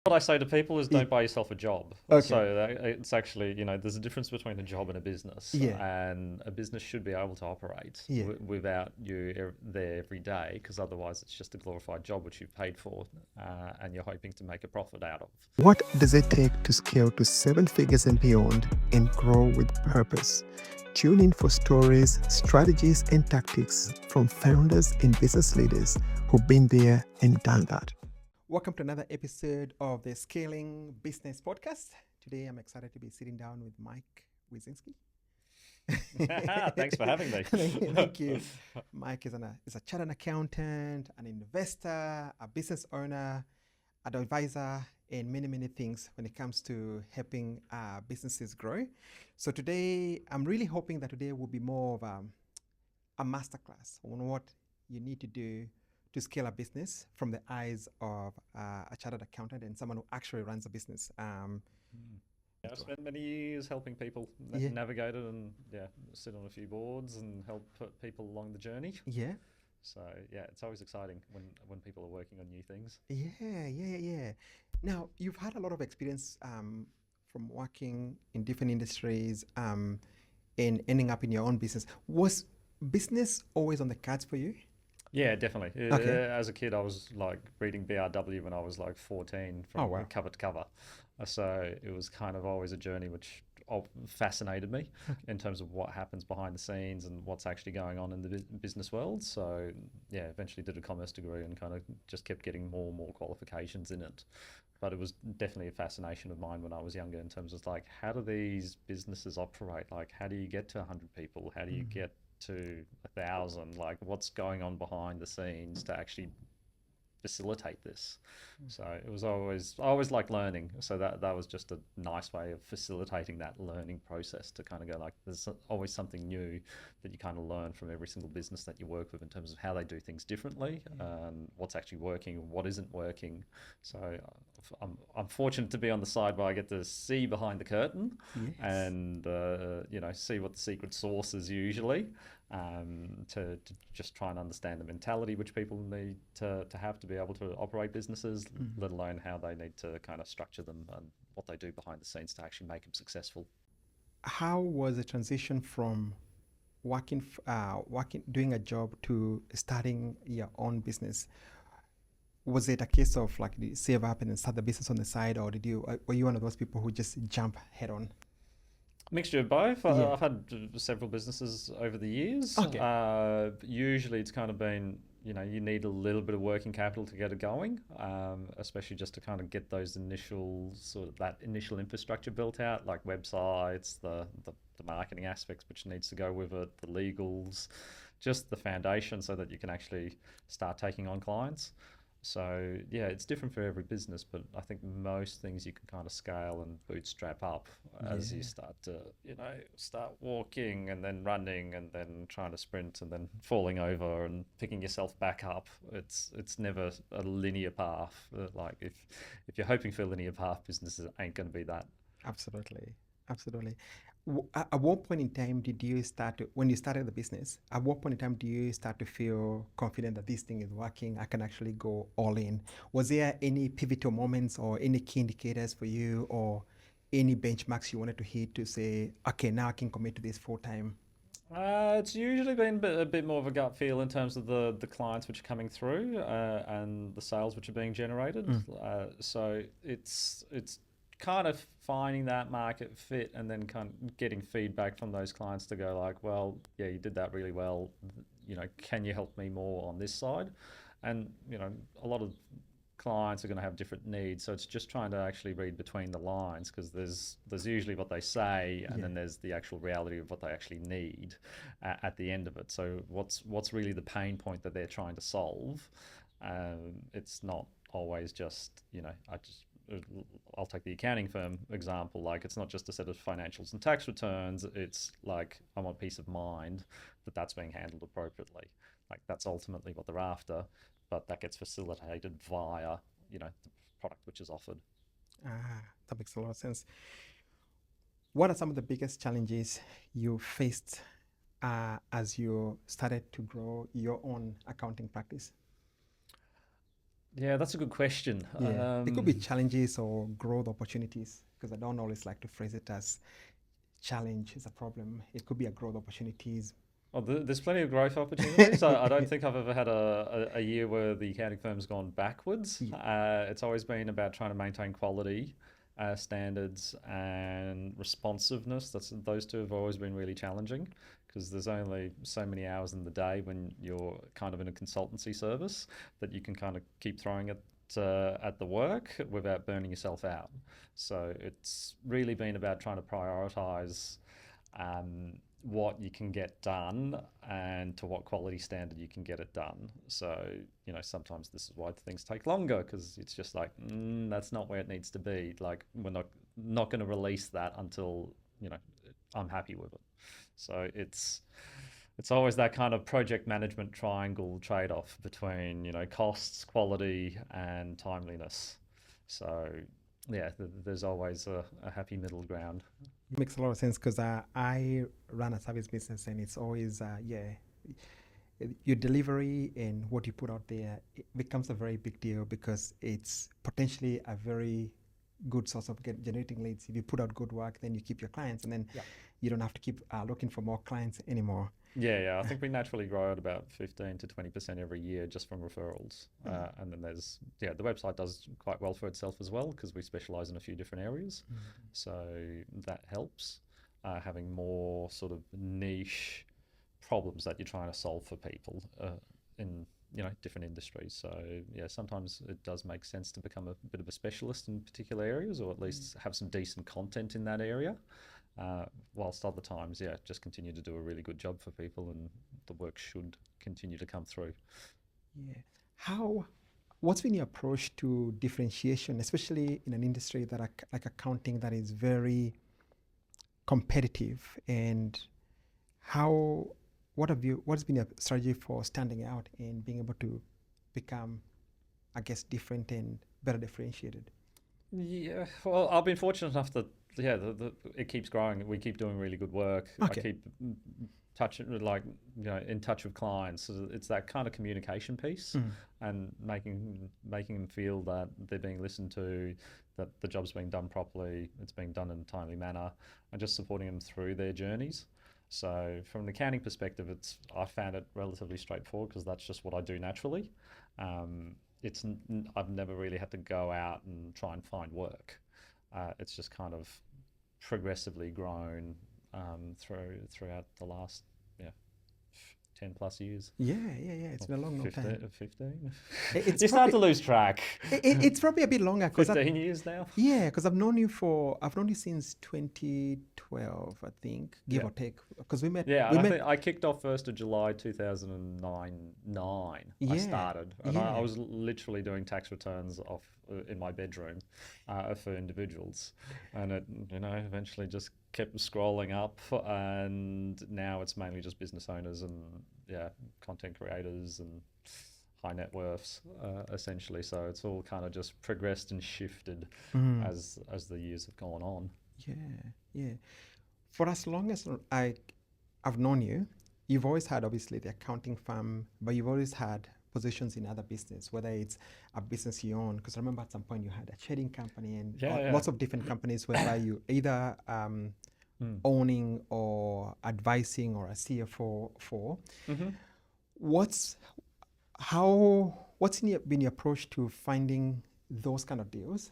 What I say to people is don't buy yourself a job. Okay. So it's actually, there's a difference between a job and a business, Yeah. and a business should be able to operate Yeah. without you there every day, because otherwise it's just a glorified job which you've paid for, and you're hoping to make a profit out of. What does it take to scale to seven figures and beyond and grow with purpose? Tune in for stories, strategies, and tactics from founders and business leaders who've been there and done that. Welcome to another episode of the Scaling Business Podcast. Today, I'm excited to be sitting down with Mike Wilczynski. Thanks for having me. Thank you. Mike is a chartered accountant, an investor, a business owner, an advisor, and many, many things when it comes to helping businesses grow. So today, I'm really hoping that today will be more of a masterclass on what you need to do to scale a business from the eyes of a chartered accountant and someone who actually runs a business. I've spent many years helping people Yeah. navigate it and sit on a few boards and help put people along the journey. Yeah. So it's always exciting when people are working on new things. Yeah. Now, you've had a lot of experience from working in different industries and ending up in your own business. Was business always on the cards for you? Yeah, definitely. Okay. As a kid, I was like reading BRW when I was like 14 Oh, from wow. cover to cover. So it was kind of always a journey which fascinated me in terms of what happens behind the scenes and what's actually going on in the business world. So eventually did a commerce degree and kind of just kept getting more and more qualifications in it. But it was definitely a fascination of mine when I was younger in terms of like, how do these businesses operate? Like, how do you get to 100 people? How do you get to 1,000? Like, what's going on behind the scenes to actually facilitate this? So it was I always liked learning. So that was just a nice way of facilitating that learning process, to kind of go like, there's always something new that you kind of learn from every single business that you work with in terms of how they do things differently, what's actually working and what isn't working. So I'm fortunate to be on the side where I get to see behind the curtain. Yes. And see what the secret sauce is usually, to just try and understand the mentality which people need to have to be able to operate businesses, let alone how they need to kind of structure them and what they do behind the scenes to actually make them successful. How was the transition from doing a job to starting your own business? Was it a case of like, did you save up and then start the business on the side, or were you one of those people who just jump head on? Mixture of both. Yeah. I've had several businesses over the years. Okay. Usually it's kind of been, you need a little bit of working capital to get it going, especially just to kind of get those that initial infrastructure built out, like websites, the marketing aspects which needs to go with it, the legals, just the foundation so that you can actually start taking on clients. So it's different for every business, but I think most things you can kind of scale and bootstrap up as you start to, start walking and then running and then trying to sprint and then falling over and picking yourself back up. It's never a linear path. Like if you're hoping for a linear path, businesses ain't going to be that. Absolutely. At what point in time when you started the business, at what point in time do you start to feel confident that this thing is working? I can actually go all in. Was there any pivotal moments or any key indicators for you, or any benchmarks you wanted to hit to say, okay, now I can commit to this full time? It's usually been a bit more of a gut feel in terms of the clients which are coming through, and the sales which are being generated. So it's kind of finding that market fit and then kind of getting feedback from those clients to go like, well, yeah, you did that really well. Can you help me more on this side? And a lot of clients are going to have different needs, so it's just trying to actually read between the lines, because there's usually what they say and then there's the actual reality of what they actually need at the end of it. So what's really the pain point that they're trying to solve? It's not always just I'll take the accounting firm example. Like, it's not just a set of financials and tax returns. It's like, I want peace of mind that that's being handled appropriately. Like, that's ultimately what they're after, but that gets facilitated via, the product which is offered. That makes a lot of sense. What are some of the biggest challenges you faced as you started to grow your own accounting practice? Yeah, that's a good question. Yeah, there could be challenges or growth opportunities, because I don't always like to phrase it as challenge is a problem. It could be a growth opportunities. Well, there's plenty of growth opportunities. I don't think I've ever had a year where the accounting firm's gone backwards. Yeah. It's always been about trying to maintain quality standards and responsiveness. Those two have always been really challenging because there's only so many hours in the day when you're kind of in a consultancy service that you can kind of keep throwing at the work without burning yourself out. So it's really been about trying to prioritize what you can get done and to what quality standard you can get it done. So, sometimes this is why things take longer because it's just like, that's not where it needs to be. Like, we're not going to release that until, I'm happy with it. So it's always that kind of project management triangle trade-off between, costs, quality, and timeliness. So, yeah, there's always a happy middle ground. Makes a lot of sense because I run a service business and it's always, your delivery and what you put out there, it becomes a very big deal because it's potentially a very good source of generating leads. If you put out good work, then you keep your clients and then you don't have to keep looking for more clients anymore. Yeah. I think we naturally grow at about 15 to 20% every year just from referrals. And then the website does quite well for itself as well because we specialize in a few different areas. So that helps. Having more sort of niche problems that you're trying to solve for people in different industries. So yeah, sometimes it does make sense to become a bit of a specialist in particular areas, or at least have some decent content in that area. Whilst other times, just continue to do a really good job for people, and the work should continue to come through. Yeah. What's been your approach to differentiation, especially in an industry that like accounting that is very competitive, and what's been your strategy for standing out and being able to become, I guess, different and better differentiated? Yeah, well, I've been fortunate enough that it keeps growing. We keep doing really good work. Okay. I keep in touch with clients. So it's that kind of communication piece and making them feel that they're being listened to, that the job's being done properly, it's being done in a timely manner, and just supporting them through their journeys. So from an accounting perspective, I found it relatively straightforward because that's just what I do naturally. I've never really had to go out and try and find work. It's just kind of progressively grown throughout the last 10 plus years. Yeah. It's been a long 15, time. 15? It's you start to lose track. It's probably a bit longer. 15 years now? Yeah, because I've known you since 2012, I think, give or take. Because we met. Yeah, I think I kicked off 1st of July 2009. I started. And I was literally doing tax returns in my bedroom for individuals. And it, eventually just kept scrolling up, and now it's mainly just business owners and content creators and high net worths essentially. So it's all kind of just progressed and shifted as the years have gone on. Yeah. For as long as I've known you, you've always had obviously the accounting firm, but you've always had positions in other business, whether it's a business you own. Because I remember at some point you had a trading company and lots of different companies whereby you either owning or advising or a CFO for. What's been your approach to finding those kind of deals?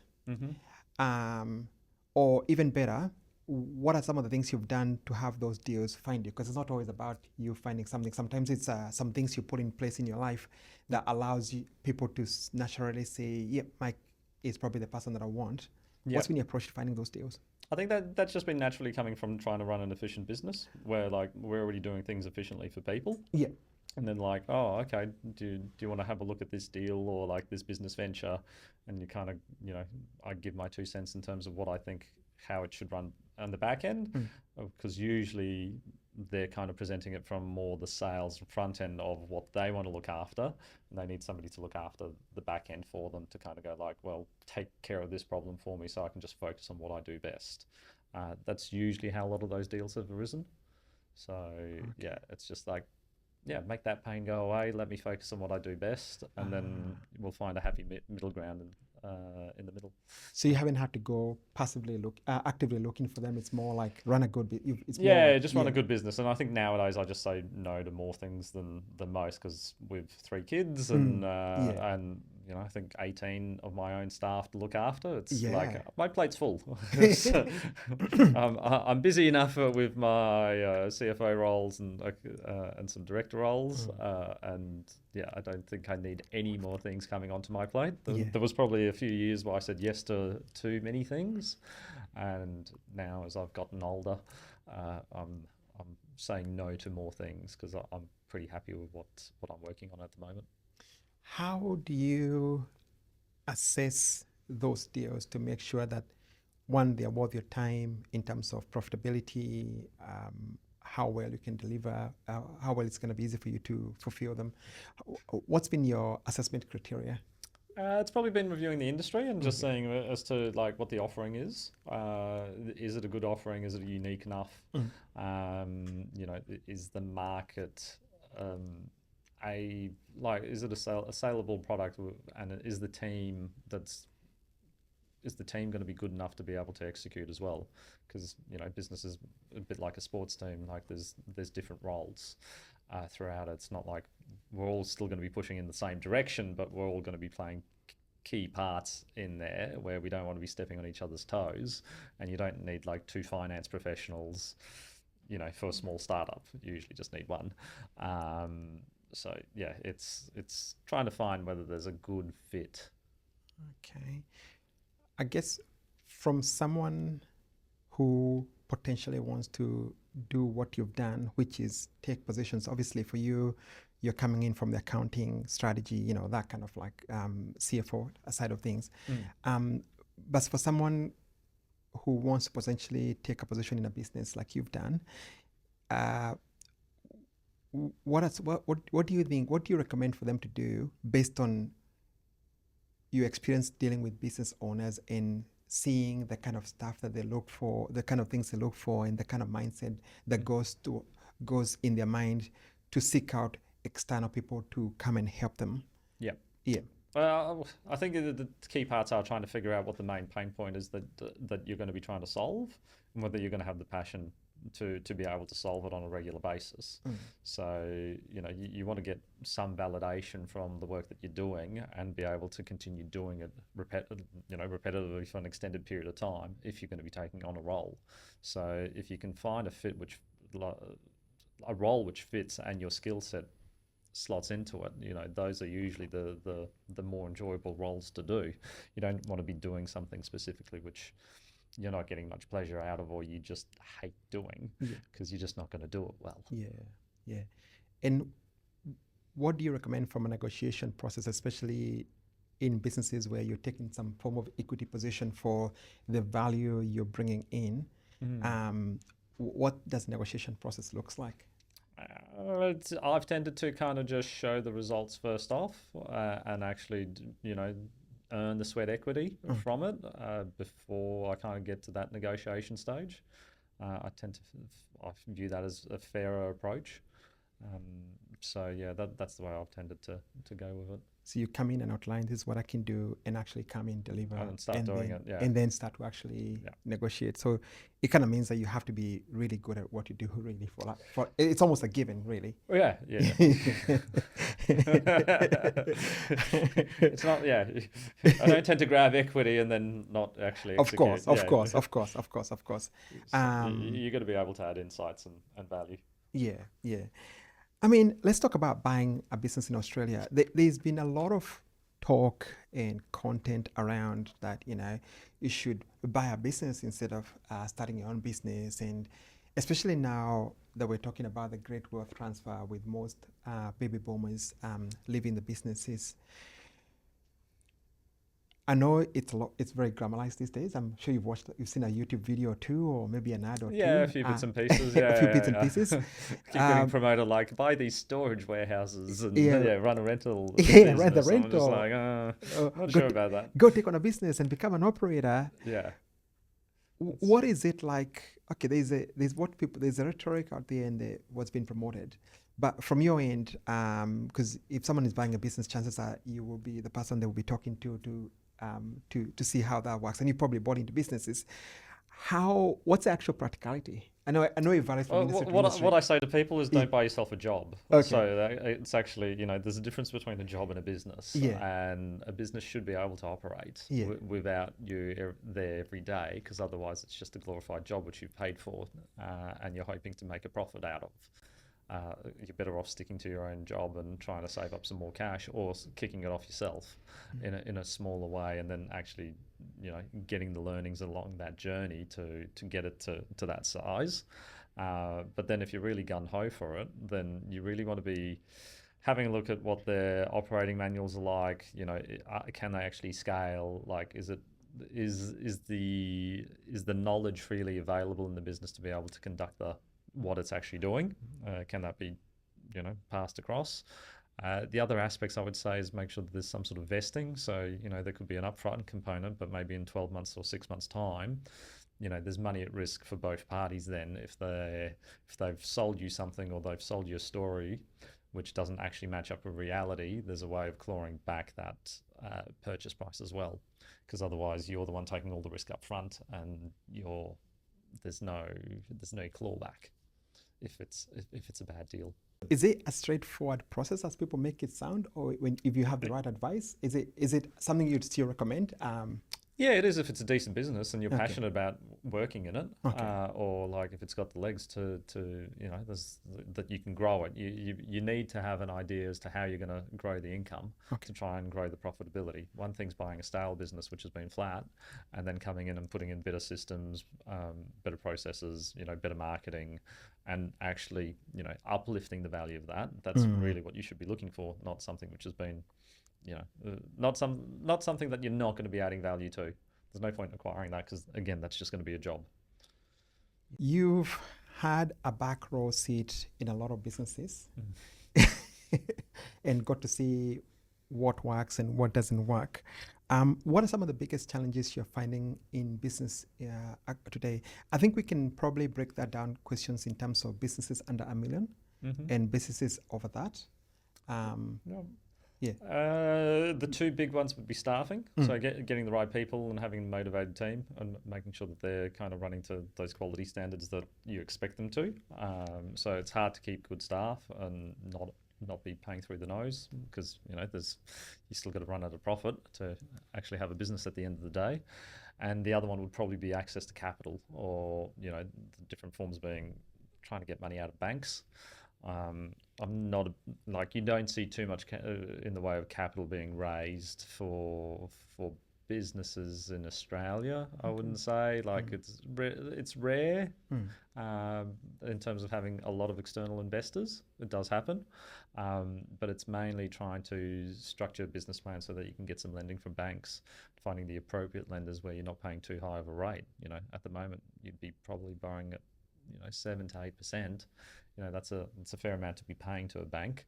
Or even better, what are some of the things you've done to have those deals find you? Because it's not always about you finding something. Sometimes it's some things you put in place in your life that allows people to naturally say, Mike is probably the person that I want. What's been your approach to finding those deals? I think that's just been naturally coming from trying to run an efficient business where we're already doing things efficiently for people. Yeah. And then okay, do you want to have a look at this deal or this business venture? And you kind of, I give my 2 cents in terms of what I think, how it should run on the back end, because usually they're kind of presenting it from more the sales front end of what they want to look after, and they need somebody to look after the back end for them to kind of go well, take care of this problem for me so I can just focus on what I do best. That's usually how a lot of those deals have arisen. So it's just make that pain go away. Let me focus on what I do best, and then we'll find a happy middle ground in the middle. So you haven't had to go actively looking for them. It's more like run a good. It's more Yeah, like, just run a good business, and I think nowadays I just say no to more things than most, because we've 3 kids, and I think 18 of my own staff to look after. It's like my plate's full. So, I'm busy enough with my CFO roles and some director roles, and I don't think I need any more things coming onto my plate. There was probably a few years where I said yes to too many things, and now as I've gotten older, I'm saying no to more things, because I'm pretty happy with what I'm working on at the moment. How do you assess those deals to make sure that, one, they're worth your time in terms of profitability, how well you can deliver, how well it's going to be easy for you to fulfill them? What's been your assessment criteria? It's probably been reviewing the industry and just seeing as to like what the offering is. Is it a good offering? Is it unique enough? Is the market is it a saleable product, and is the team going to be good enough to be able to execute as well? Because business is a bit like a sports team. Like there's different roles throughout it. It's not like we're all still going to be pushing in the same direction, but we're all going to be playing key parts in there where we don't want to be stepping on each other's toes. And you don't need like 2 finance professionals, for a small startup. You usually just need one. So yeah, it's trying to find whether there's a good fit. Okay. I guess from someone who potentially wants to do what you've done, which is take positions, obviously for you, you're coming in from the accounting strategy, that kind of like CFO side of things. But for someone who wants to potentially take a position in a business like you've done, what do you think? What do you recommend for them to do based on your experience dealing with business owners and seeing the kind of stuff that they look for, the kind of things they look for, and the kind of mindset that goes in their mind to seek out external people to come and help them? Yeah. I think the key parts are trying to figure out what the main pain point is that you're going to be trying to solve, and whether you're going to have the passion to be able to solve it on a regular basis. So you want to get some validation from the work that you're doing and be able to continue doing it repetitively for an extended period of time if you're going to be taking on a role. So if you can find a role which fits and your skill set slots into it, those are usually the more enjoyable roles to do. You don't want to be doing something specifically which you're not getting much pleasure out of, or you just hate doing, because you're just not going to do it well. Yeah. And what do you recommend from a negotiation process, especially in businesses where you're taking some form of equity position for the value you're bringing in? What does negotiation process looks like? I've tended to kind of just show the results first off, and actually, earn the sweat equity from it before I kind of get to that negotiation stage. I view that as a fairer approach. So yeah, that's the way I've tended to go with it. So you come in and outline, this is what I can do, and actually come in, deliver, and start doing it, and then start to actually negotiate. So it kind of means that you have to be really good at what you do, really. For it's almost a given, really. Yeah. It's not. Yeah, I don't tend to grab equity and then not actually execute. Of course. You got to be able to add insights and value. Yeah. I mean, let's talk about buying a business in Australia. There's been a lot of talk and content around that, you should buy a business instead of starting your own business. And especially now that we're talking about the great wealth transfer with most baby boomers leaving the businesses. I know it's very glamourized these days. I'm sure you've seen a YouTube video or two, or maybe an ad or two. Yeah, a few bits and pieces. A few bits and pieces. Keep getting promoted, like buy these storage warehouses and run a rental. Yeah, rent the rental. I'm just like, not sure about that. Go take on a business and become an operator. Yeah. What is it like? Okay, there's a rhetoric out there and what's been promoted, But from your end, because if someone is buying a business, chances are you will be the person they will be talking to see how that works. And you probably bought into businesses. What's the actual practicality? I know it varies from industry to industry. What I say to people is don't buy yourself a job. Okay. So it's actually, there's a difference between a job and a business. Yeah. And a business should be able to operate without you there every day, because otherwise it's just a glorified job which you've paid for and you're hoping to make a profit out of. You're better off sticking to your own job and trying to save up some more cash, or kicking it off yourself in a smaller way, and then actually, getting the learnings along that journey to get it to that size. But then if you're really gun-ho for it, then you really want to be having a look at what their operating manuals are like. Can they actually scale? Like, is the knowledge freely available in the business to be able to conduct what it's actually doing? Can that be, passed across? The other aspects I would say is make sure that there's some sort of vesting. So, there could be an upfront component, but maybe in 12 months or 6 months time, there's money at risk for both parties then if they've sold you something, or they've sold you a story which doesn't actually match up with reality. There's a way of clawing back that purchase price as well, because otherwise you're the one taking all the risk up front, and there's no clawback if it's a bad deal. Is it a straightforward process as people make it sound, or if you have the right advice, is it something you'd still recommend? Yeah, it is if it's a decent business and you're passionate about working in it, or like if it's got the legs to that you can grow it. You need to have an idea as to how you're going to grow the income to try and grow the profitability. One thing's buying a stale business which has been flat, and then coming in and putting in better systems, better processes, better marketing, and actually uplifting the value of that. That's really what you should be looking for, not something which has been not something that you're not going to be adding value to. There's no point in acquiring that, because again, that's just going to be a job. You've had a back row seat in a lot of businesses and got to see what works and what doesn't work. What are some of the biggest challenges you're finding in business today? I think we can probably break that down questions in terms of businesses under $1 million and businesses over that. The two big ones would be staffing. So getting the right people and having a motivated team, and making sure that they're kind of running to those quality standards that you expect them to. So it's hard to keep good staff and not be paying through the nose, because you still got to run at a profit to actually have a business at the end of the day. And the other one would probably be access to capital, or the different forms being trying to get money out of banks. I'm not you don't see too much in the way of capital being raised for businesses in Australia. I wouldn't say it's rare in terms of having a lot of external investors. It does happen, but it's mainly trying to structure a business plan so that you can get some lending from banks, finding the appropriate lenders where you're not paying too high of a rate. At the moment you'd be probably borrowing at 7 to 8%. That's a fair amount to be paying to a bank,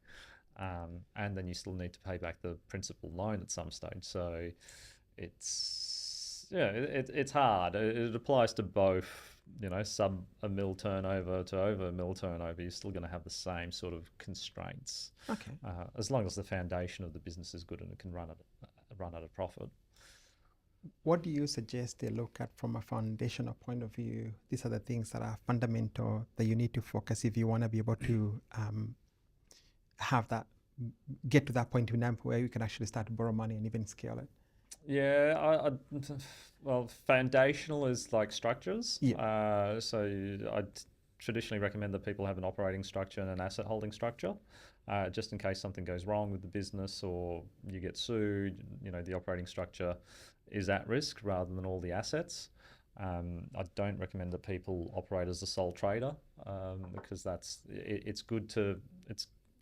and then you still need to pay back the principal loan at some stage. So it's hard. It applies to both, sub $1 million turnover to over $1 million turnover. You're still going to have the same sort of constraints. As long as the foundation of the business is good and it can run at a profit. What do you suggest they look at from a foundational point of view? These are the things that are fundamental that you need to focus if you want to be able to get to that point in time where you can actually start to borrow money and even scale it. Yeah, well, foundational is like structures. So I'd traditionally recommend that people have an operating structure and an asset holding structure, just in case something goes wrong with the business or you get sued. The operating structure is at risk rather than all the assets. I don't recommend that people operate as a sole trader, because it's good to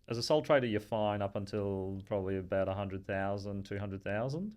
as a sole trader you're fine up until probably about 100,000, 200,000,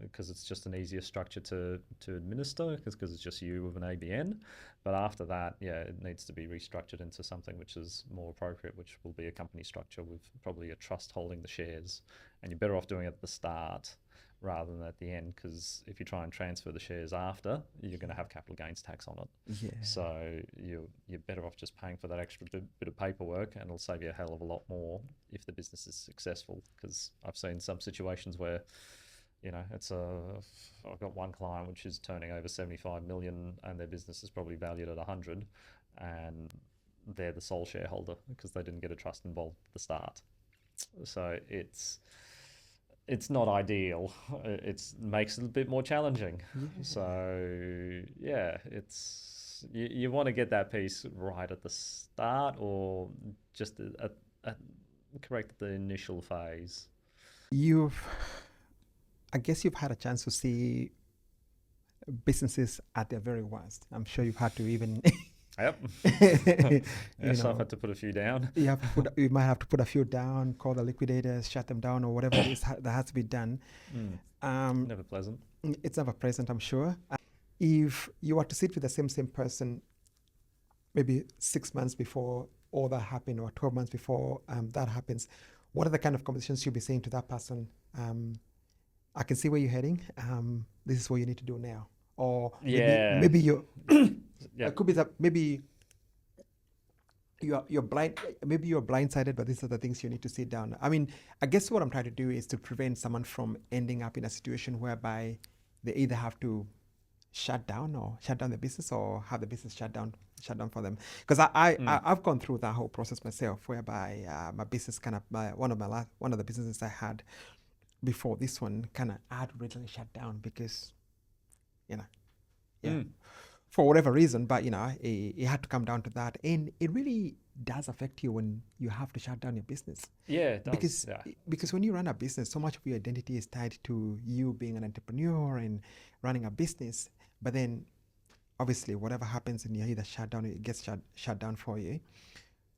because it's just an easier structure to administer, because it's just you with an ABN. But after that, it needs to be restructured into something which is more appropriate, which will be a company structure with probably a trust holding the shares, and you're better off doing it at the start rather than at the end, because if you try and transfer the shares after, you're going to have capital gains tax on it. Yeah. So you're better off just paying for that extra bit of paperwork, and it'll save you a hell of a lot more if the business is successful. Because I've seen some situations where, I've got one client which is turning over 75 million, and their business is probably valued at 100, and they're the sole shareholder because they didn't get a trust involved at the start. So it's not ideal. It makes it a bit more challenging. Yeah. So yeah, it's you want to get that piece right at the start, or just correct the initial phase. I guess you've had a chance to see businesses at their very worst. I'm sure you've had to even. Yep. Yes, I've had to put a few down. You might have to put a few down, call the liquidators, shut them down, or whatever it is that has to be done. Never pleasant. It's never pleasant, I'm sure. If you were to sit with the same person, maybe 6 months before all that happened, or 12 months before that happens, what are the kind of conversations you'll be saying to that person? I can see where you're heading. This is what you need to do now. Or maybe you. Yeah. It could be that maybe you're blind. Maybe you're blindsided, but these are the things you need to sit down. I mean, I guess what I'm trying to do is to prevent someone from ending up in a situation whereby they either have to shut down the business, or have the business shut down for them. Because I've gone through that whole process myself, whereby my business one of the businesses I had before this one had originally shut down because, for whatever reason, but it had to come down to that, and it really does affect you when you have to shut down your business. Yeah, it does. Because when you run a business, so much of your identity is tied to you being an entrepreneur and running a business. But then, obviously, whatever happens and you either shut down, it gets shut down for you.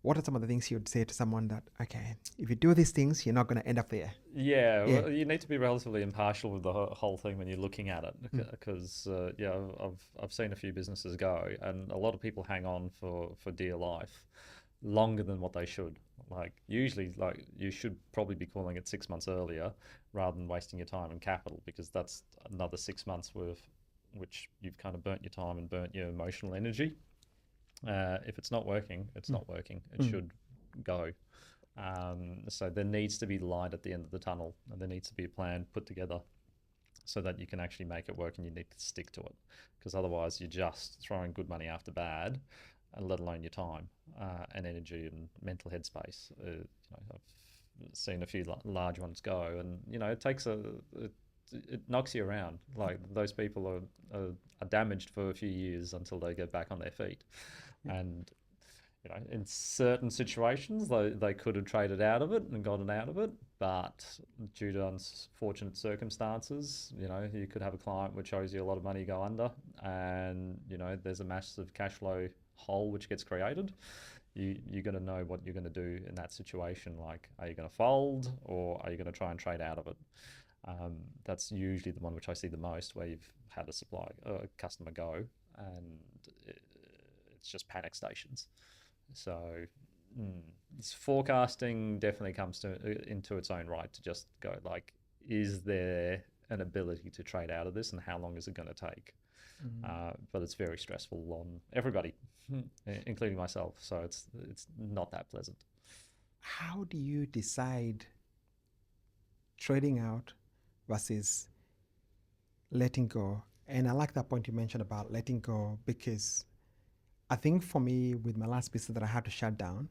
What are some of the things you would say to someone that, okay, if you do these things, you're not going to end up there? Yeah. Well, you need to be relatively impartial with the whole thing when you're looking at it, because I've seen a few businesses go, and a lot of people hang on for dear life longer than what they should. Usually you should probably be calling it 6 months earlier rather than wasting your time and capital, because that's another 6 months worth, which you've kind of burnt your time and burnt your emotional energy. If it's not working, it's not working. It should go. So there needs to be light at the end of the tunnel, and there needs to be a plan put together so that you can actually make it work, and you need to stick to it, because otherwise you're just throwing good money after bad, let alone your time and energy and mental headspace. I've seen a few large ones go, and it takes it knocks you around. Those people are damaged for a few years until they get back on their feet. And in certain situations they could have traded out of it and gotten out of it, but due to unfortunate circumstances, you could have a client which owes you a lot of money go under, and there's a massive cash flow hole which gets created. You're going to know what you're going to do in that situation. Are you going to fold, or are you going to try and trade out of it? That's usually the one which I see the most, where you've had a customer go, and it's just panic stations. So forecasting definitely comes into its own right, to just go is there an ability to trade out of this, and how long is it going to take? But it's very stressful on everybody, including myself. So it's not that pleasant. How do you decide trading out versus letting go? And I like that point you mentioned about letting go, because I think for me, with my last business that I had to shut down,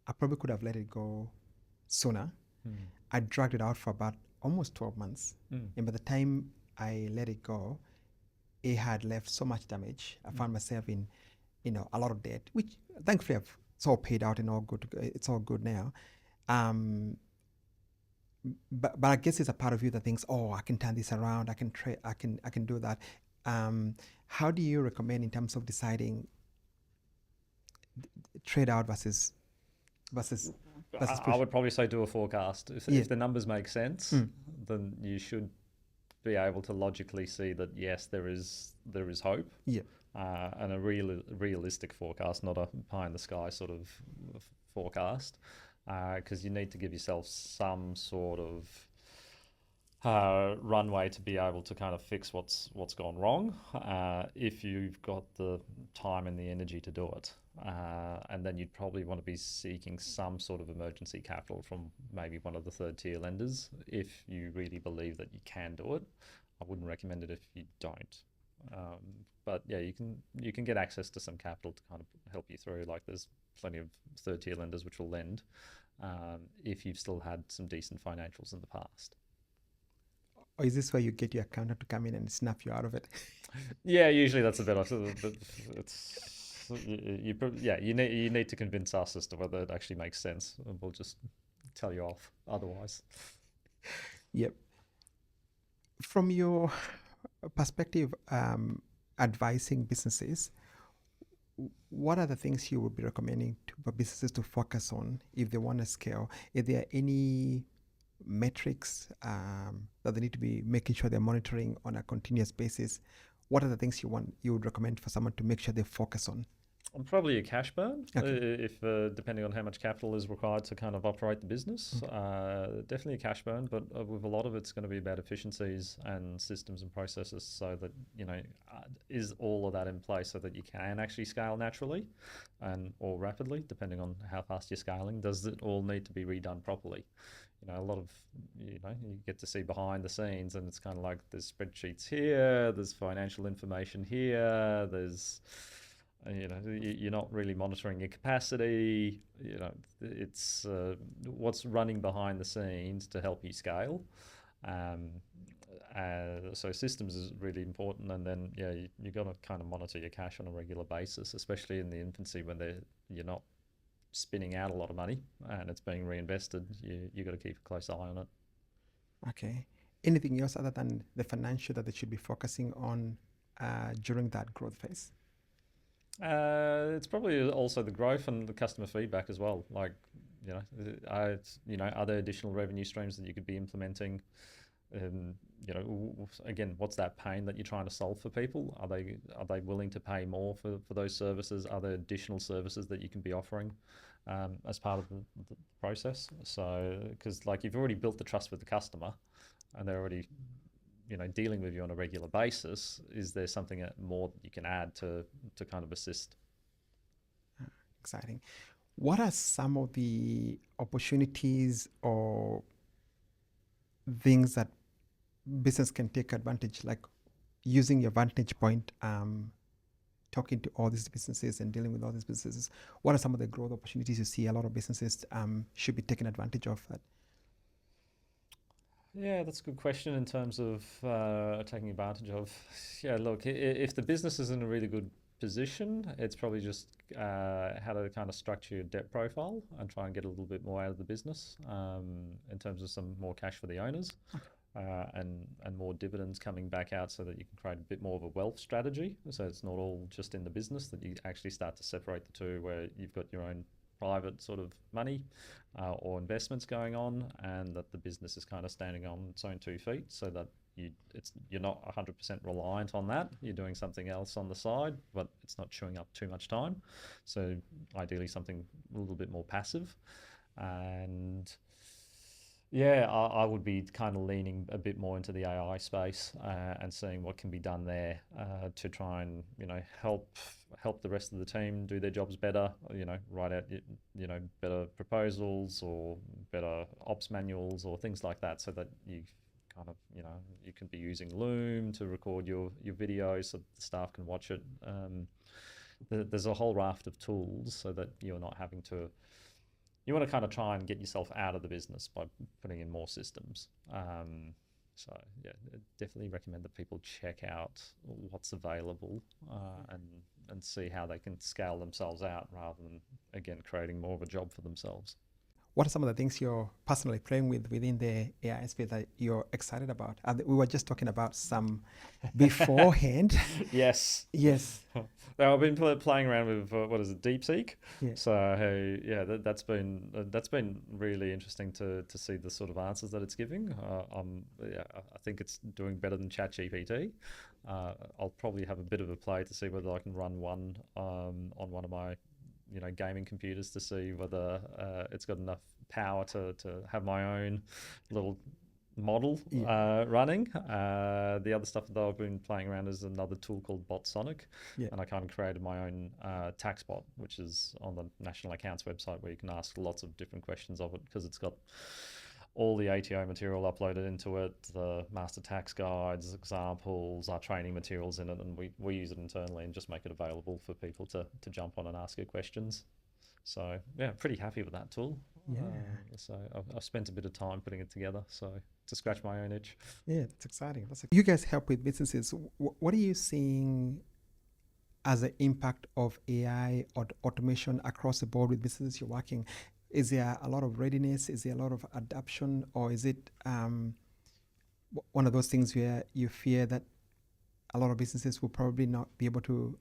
I probably could have let it go sooner. I dragged it out for about almost 12 months. And by the time I let it go, it had left so much damage. I found myself in, a lot of debt, which thankfully it's all paid out and all good. It's all good now. But I guess it's a part of you that thinks, oh, I can turn this around. I can trade. I can do that. How do you recommend in terms of deciding trade out versus I would probably say do a forecast. If the numbers make sense, then you should be able to logically see that yes, there is hope. Yeah. And a realistic forecast, not a pie in the sky sort of forecast, because you need to give yourself some sort of runway to be able to kind of fix what's gone wrong, if you've got the time and the energy to do it. And then you'd probably want to be seeking some sort of emergency capital from maybe one of the third tier lenders if you really believe that you can do it. I wouldn't recommend it if you don't. But yeah, you can get access to some capital to kind of help you through. Like there's plenty of third tier lenders which will lend if you've still had some decent financials in the past. Or is this where you get your accountant to come in and snap you out of it? Yeah, usually that's a bit. It's you need to convince us as to whether it actually makes sense. And we'll just tell you off otherwise. Yep. From your perspective, advising businesses, what are the things you would be recommending for businesses to focus on if they want to scale? Is there any metrics that they need to be making sure they're monitoring on a continuous basis? What are the things you would recommend for someone to make sure they focus on? Probably a cash burn, Okay. if depending on how much capital is required to kind of operate the business. Definitely a cash burn, but with a lot of it's going to be about efficiencies and systems and processes, so that is all of that in place so that you can actually scale naturally and or rapidly, depending on how fast you're scaling. Does it all need to be redone properly? A lot of you get to see behind the scenes, and it's kind of like there's spreadsheets here, there's financial information here, there's you're not really monitoring your capacity. It's what's running behind the scenes to help you scale. So systems is really important, and then you got to kind of monitor your cash on a regular basis, especially in the infancy when you're not spinning out a lot of money and it's being reinvested. You got to keep a close eye on it. Okay. Anything else other than the financial that they should be focusing on during that growth phase? It's probably also the growth and the customer feedback as well. Like, are there additional revenue streams that you could be implementing? Again, what's that pain that you're trying to solve for people? Are they willing to pay more for those services? Are there additional services that you can be offering as part of the process? So, because like you've already built the trust with the customer, and they're already dealing with you on a regular basis, is there something more that you can add to kind of assist? Exciting. What are some of the opportunities or things that business can take advantage, like using your vantage point, talking to all these businesses and dealing with all these businesses? What are some of the growth opportunities you see a lot of businesses should be taking advantage of? Yeah, that's a good question in terms of taking advantage of. Yeah, look, if the business is in a really good position, it's probably just how to kind of structure your debt profile and try and get a little bit more out of the business in terms of some more cash for the owners and more dividends coming back out, so that you can create a bit more of a wealth strategy. So it's not all just in the business, that you actually start to separate the two, where you've got your own private sort of money or investments going on, and that the business is kind of standing on its own 2 feet, so that you're not 100% reliant on that. You're doing something else on the side, but it's not chewing up too much time. So ideally something a little bit more passive. And yeah, I would be kind of leaning a bit more into the AI space and seeing what can be done there to try and help the rest of the team do their jobs better. Write out better proposals or better ops manuals or things like that, so that you kind of you can be using Loom to record your videos so the staff can watch it. There's a whole raft of tools so that you're not having to. You want to kind of try and get yourself out of the business by putting in more systems. So yeah, definitely recommend that people check out what's available and see how they can scale themselves out, rather than, again, creating more of a job for themselves. What are some of the things you're personally playing with within the AI space that you're excited about? We were just talking about some beforehand. Yes. Yes. Now, I've been playing around with what is it, DeepSeek. Yeah. So yeah, that's been really interesting to see the sort of answers that it's giving. I think it's doing better than ChatGPT. I'll probably have a bit of a play to see whether I can run one on one of my gaming computers, to see whether it's got enough power to have my own little model running. The other stuff that I've been playing around is another tool called BotSonic, and I kind of created my own tax bot, which is on the National Accounts website, where you can ask lots of different questions of it, because it's got all the ATO material uploaded into it, the master tax guides, examples, our training materials in it, and we use it internally and just make it available for people to jump on and ask it questions. So yeah, pretty happy with that tool. Yeah. So I've spent a bit of time putting it together, so to scratch my own itch. Yeah, it's exciting. You guys help with businesses. What are you seeing as an impact of AI or automation across the board with businesses you're working? Is there a lot of readiness? Is there a lot of adoption? Or is it one of those things where you fear that a lot of businesses will probably not be able to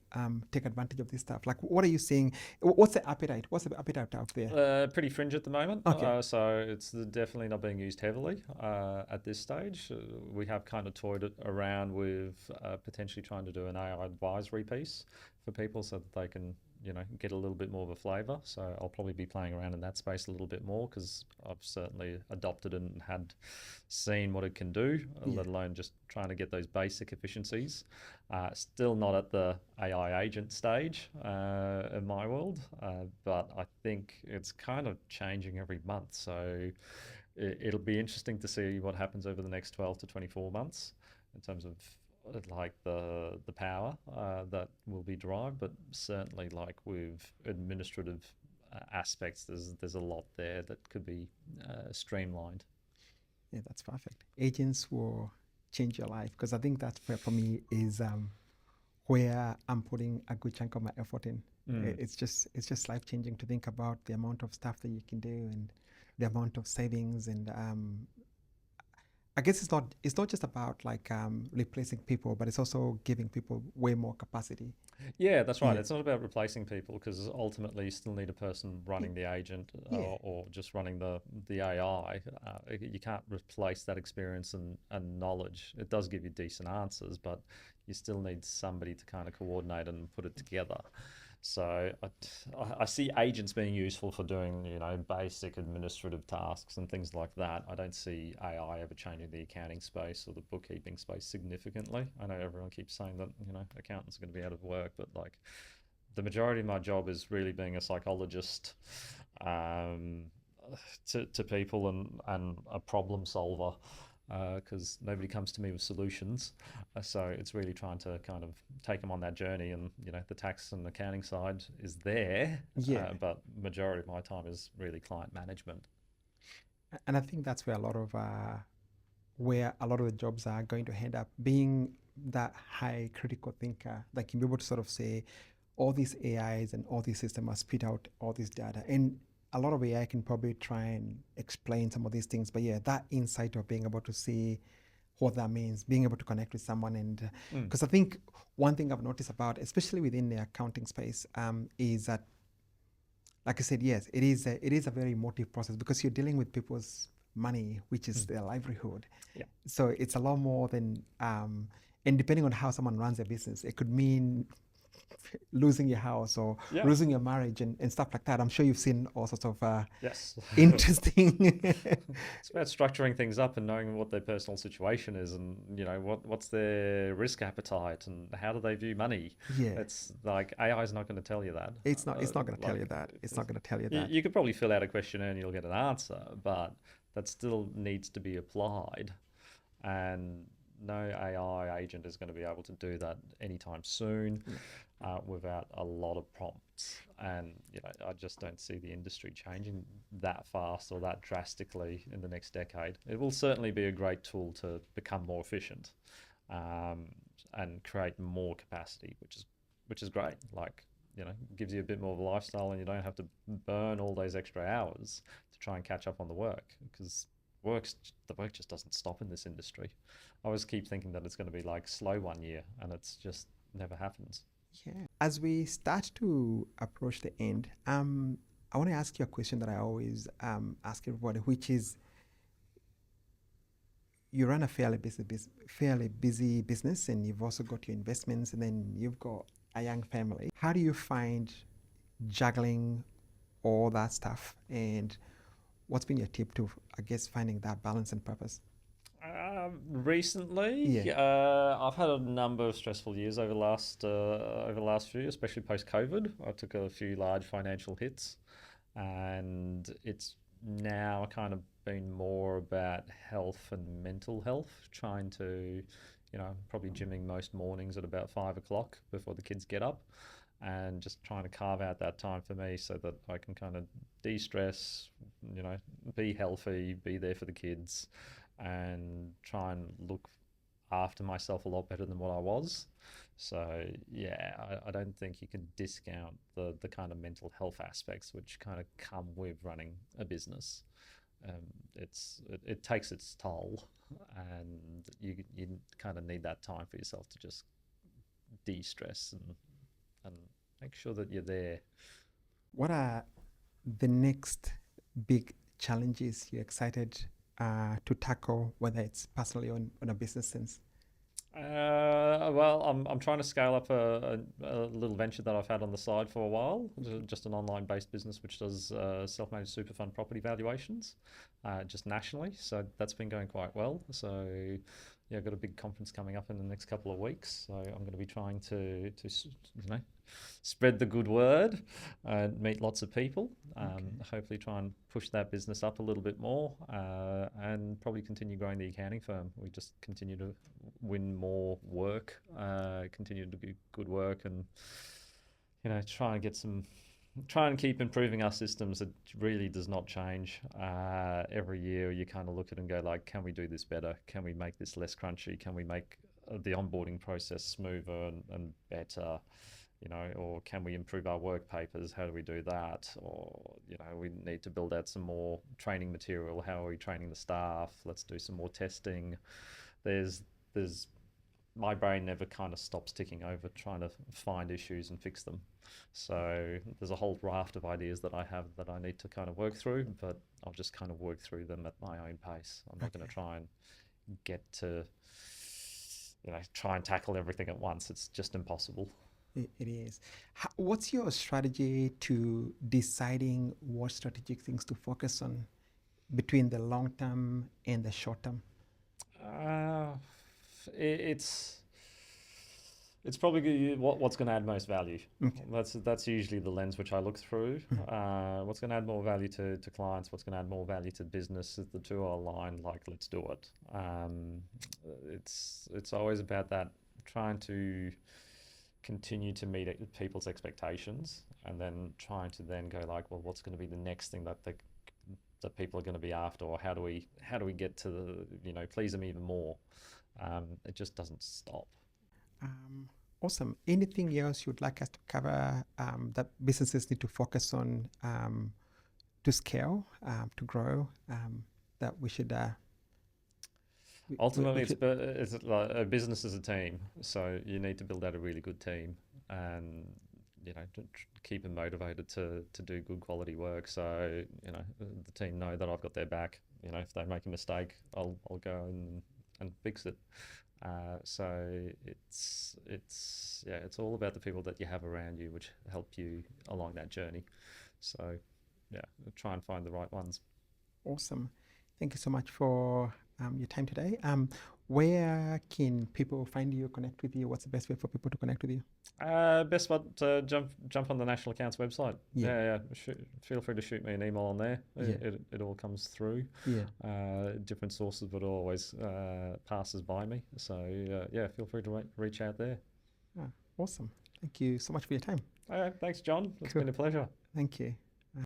take advantage of this stuff? Like, what are you seeing? What's the appetite? What's the appetite out there? Pretty fringe at the moment. Okay. So it's definitely not being used heavily at this stage. We have kind of toyed it around with potentially trying to do an AI advisory piece for people so that they can, get a little bit more of a flavour. So I'll probably be playing around in that space a little bit more, because I've certainly adopted it and had seen what it can do, let alone just trying to get those basic efficiencies. Still not at the AI agent stage in my world, but I think it's kind of changing every month. So it'll be interesting to see what happens over the next 12 to 24 months in terms of like the power that will be derived, but certainly like with administrative aspects, there's a lot there that could be streamlined. Yeah, that's perfect. Agents will change your life, because I think that's where, for me, is where I'm putting a good chunk of my effort in. It's just life changing to think about the amount of stuff that you can do and the amount of savings, and I guess it's not just about like replacing people, but it's also giving people way more capacity. Yeah, that's right. It's not about replacing people, because ultimately you still need a person running the agent or just running the AI. You can't replace that experience and knowledge. It does give you decent answers, but you still need somebody to kind of coordinate and put it together. So I see agents being useful for doing, basic administrative tasks and things like that. I don't see AI ever changing the accounting space or the bookkeeping space significantly. I know everyone keeps saying that, accountants are going to be out of work, but like the majority of my job is really being a psychologist to people and a problem solver. Because nobody comes to me with solutions. So it's really trying to kind of take them on that journey, and the tax and accounting side is there, but majority of my time is really client management. And I think that's where a lot of the jobs are going to end up, being that high critical thinker that can be able to sort of say, all these AIs and all these systems must spit out all this data. And a lot of AI can probably try and explain some of these things, but that insight of being able to see what that means, being able to connect with someone, and because I think one thing I've noticed about, especially within the accounting space, is that, like I said, yes, it is a very emotive process, because you're dealing with people's money, which is their livelihood. Yeah. So it's a lot more than, and depending on how someone runs their business, it could mean losing your house or losing your marriage and stuff like that. I'm sure you've seen all sorts of interesting. It's about structuring things up and knowing what their personal situation is, and what's their risk appetite and how do they view money. It's like AI is not going to tell you that. It's not going to tell you that. It's not going to tell you that. You could probably fill out a questionnaire and you'll get an answer, but that still needs to be applied, and no AI agent is going to be able to do that anytime soon without a lot of prompts. And I just don't see the industry changing that fast or that drastically in the next decade. It will certainly be a great tool to become more efficient and create more capacity, which is great. Like, gives you a bit more of a lifestyle, and you don't have to burn all those extra hours to try and catch up on the work, because the work just doesn't stop in this industry. I always keep thinking that it's going to be like slow one year, and it's just never happens. Yeah. As we start to approach the end, I want to ask you a question that I always ask everybody, which is, you run a fairly busy business, and you've also got your investments, and then you've got a young family. How do you find juggling all that stuff, and what's been your tip to, I guess, finding that balance and purpose? Recently, Yeah. I've had a number of stressful years over the last few, especially post COVID. I took a few large financial hits, and it's now kind of been more about health and mental health. Trying to, probably gymming most mornings at about 5 o'clock before the kids get up, and just trying to carve out that time for me so that I can kind of de-stress, be healthy, be there for the kids, and try and look after myself a lot better than what I was. So yeah, I don't think you can discount the kind of mental health aspects which kind of come with running a business. It takes its toll, and you kind of need that time for yourself to just de-stress and make sure that you're there. What are the next big challenges you're excited to tackle, whether it's personally or on a business sense? Well, I'm trying to scale up a little venture that I've had on the side for a while, just an online-based business which does self-managed super fund property valuations, just nationally. So that's been going quite well. So yeah, I've got a big conference coming up in the next couple of weeks. So I'm going to be trying to spread the good word and meet lots of people. Hopefully try and push that business up a little bit more, and probably continue growing the accounting firm. We just continue to win more work, continue to do good work, and try and keep improving our systems. It really does not change. Every year you kind of look at it and go like, can we do this better? Can we make this less crunchy? Can we make the onboarding process smoother and better? Or can we improve our work papers? How do we do that? Or, we need to build out some more training material. How are we training the staff? Let's do some more testing. There's my brain never kind of stops ticking over trying to find issues and fix them. So there's a whole raft of ideas that I have that I need to kind of work through, but I'll just kind of work through them at my own pace. I'm not going to try and get to, try and tackle everything at once. It's just impossible. It is. What's your strategy to deciding what strategic things to focus on between the long term and the short term? It's probably what's going to add most value. Okay. That's usually the lens which I look through. What's going to add more value to clients? What's going to add more value to business? If the two are aligned, like, let's do it. It's always about that, trying to continue to meet people's expectations, and then trying to then go like, well, what's going to be the next thing that people are going to be after, or how do we get to please them even more? It just doesn't stop. Awesome. Anything else you'd like us to cover that businesses need to focus on to scale, to grow, that we should? Ultimately, it's like a business is a team, so you need to build out a really good team, and to keep them motivated to do good quality work. So the team know that I've got their back. If they make a mistake, I'll go and fix it. So it's all about the people that you have around you, which help you along that journey. So yeah, try and find the right ones. Awesome. Thank you so much for your time today. Where can people find you, connect with you? What's the best way for people to connect with you? Best spot to jump on the National Accounts website. Yeah. Feel free to shoot me an email on there. It all comes through. Different sources, but always passes by me. So feel free to reach out there. Awesome. Thank you so much for your time. Thanks, John. It's been a pleasure. Thank you.